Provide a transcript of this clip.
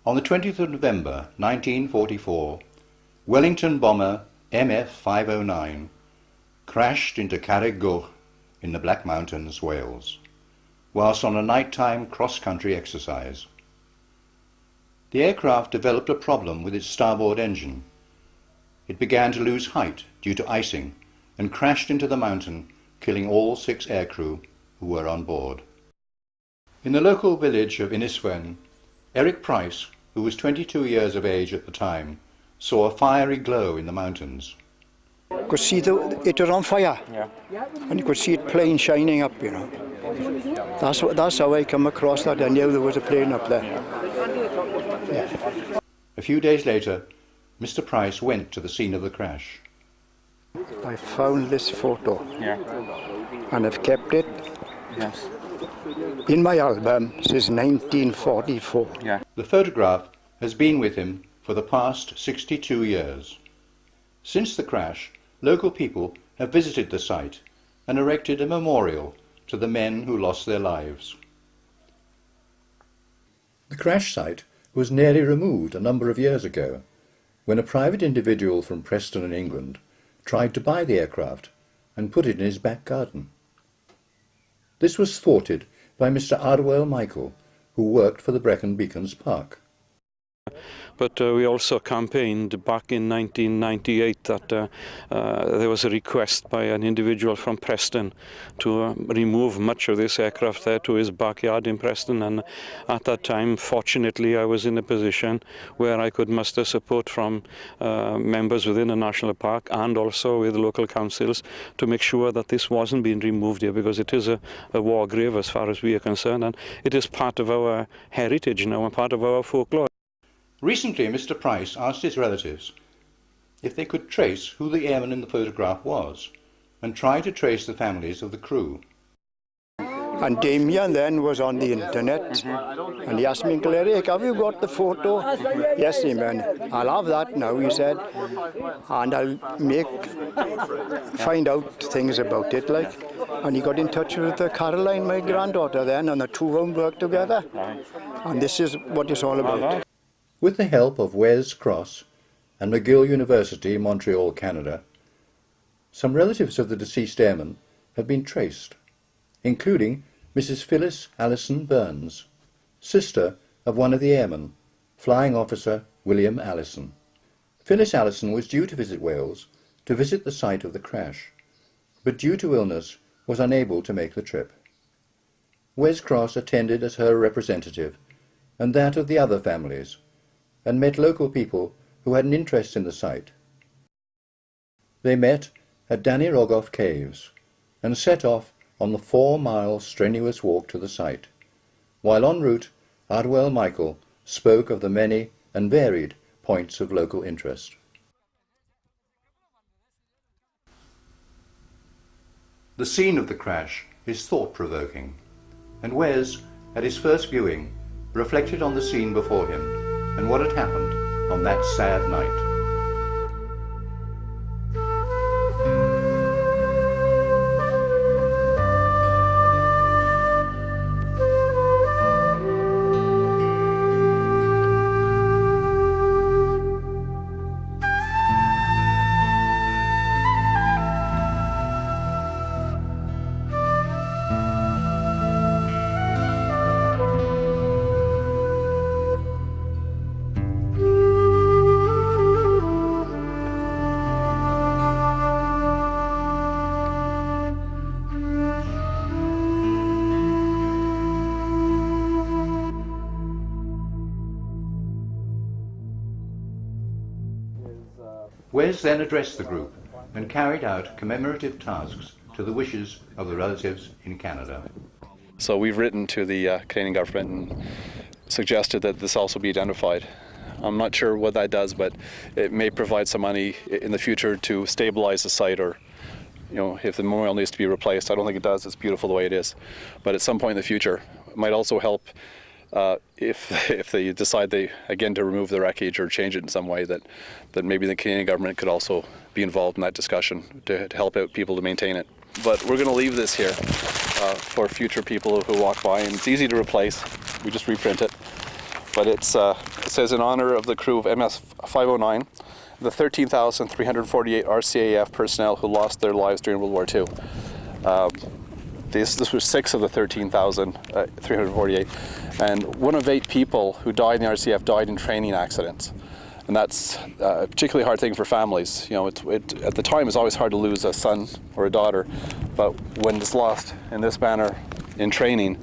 On the 20th of November 1944, Wellington bomber MF509 crashed into Carreg Goch in the Black Mountains, Wales, whilst on a nighttime cross-country exercise. The aircraft developed a problem with its starboard engine. It began to lose height due to icing and crashed into the mountain, killing all 6 aircrew who were on board. In the local village of Iniswen, Eric Price, who was 22 years of age at the time, saw a fiery glow in the mountains. You could see it was on fire, and you could see it plane shining up, you know. That's how I come across that. I knew there was a plane up there. Yeah. A few days later, Mr. Price went to the scene of the crash. I found this photo, and I've kept it in my album since 1944. The photograph has been with him for the past 62 years. Since the crash, local people have visited the site and erected a memorial to the men who lost their lives. The crash site was nearly removed a number of years ago, when a private individual from Preston in England tried to buy the aircraft and put it in his back garden. This was thwarted by Mr. Ardwell Michael, who worked for the Brecon Beacons Park. But we also campaigned back in 1998 that there was a request by an individual from Preston to remove much of this aircraft there to his backyard in Preston, and at that time, fortunately, I was in a position where I could muster support from members within the national park and also with local councils to make sure that this wasn't being removed here, because it is a war grave as far as we are concerned, and it is part of our heritage now and part of our folklore. Recently, Mr. Price asked his relatives if they could trace who the airman in the photograph was and try to trace the families of the crew. And Damien then was on the internet, and he asked me, Eric, have you got the photo? Yes, Amen. I'll have that now, he said, and I'll find out things about it, like. And he got in touch with Caroline, my granddaughter then, and the two of them worked together. And this is what it's all about. With the help of Wes Cross and McGill University, Montreal, Canada, some relatives of the deceased airman have been traced, including Mrs. Phyllis Allison Burns, sister of one of the airmen, Flying Officer William Allison. Phyllis Allison was due to visit Wales to visit the site of the crash, but due to illness was unable to make the trip. Wes Cross attended as her representative and that of the other families, and met local people who had an interest in the site. They met at Danny Rogoff Caves and set off on the 4-mile strenuous walk to the site, while en route Ardwell Michael spoke of the many and varied points of local interest. The scene of the crash is thought-provoking, and Wes, at his first viewing, reflected on the scene before him and what had happened on that sad night. Wes then addressed the group and carried out commemorative tasks to the wishes of the relatives in Canada. So we've written to the Canadian government and suggested that this also be identified. I'm not sure what that does, but it may provide some money in the future to stabilize the site, or if the memorial needs to be replaced. I don't think it does. It's beautiful the way it is. But at some point in the future, it might also help if they decide to remove the wreckage or change it in some way, that maybe the Canadian government could also be involved in that discussion to help out people to maintain it. But we're going to leave this here for future people who walk by, and it's easy to replace. We just reprint it. but it says in honor of the crew of MF509, the 13,348 RCAF personnel who lost their lives during World War II. This was 6 of the 13,348, and 1 of 8 people who died in the RCAF died in training accidents. And that's a particularly hard thing for families. You know, at the time, it's always hard to lose a son or a daughter, but when it's lost in this manner in training,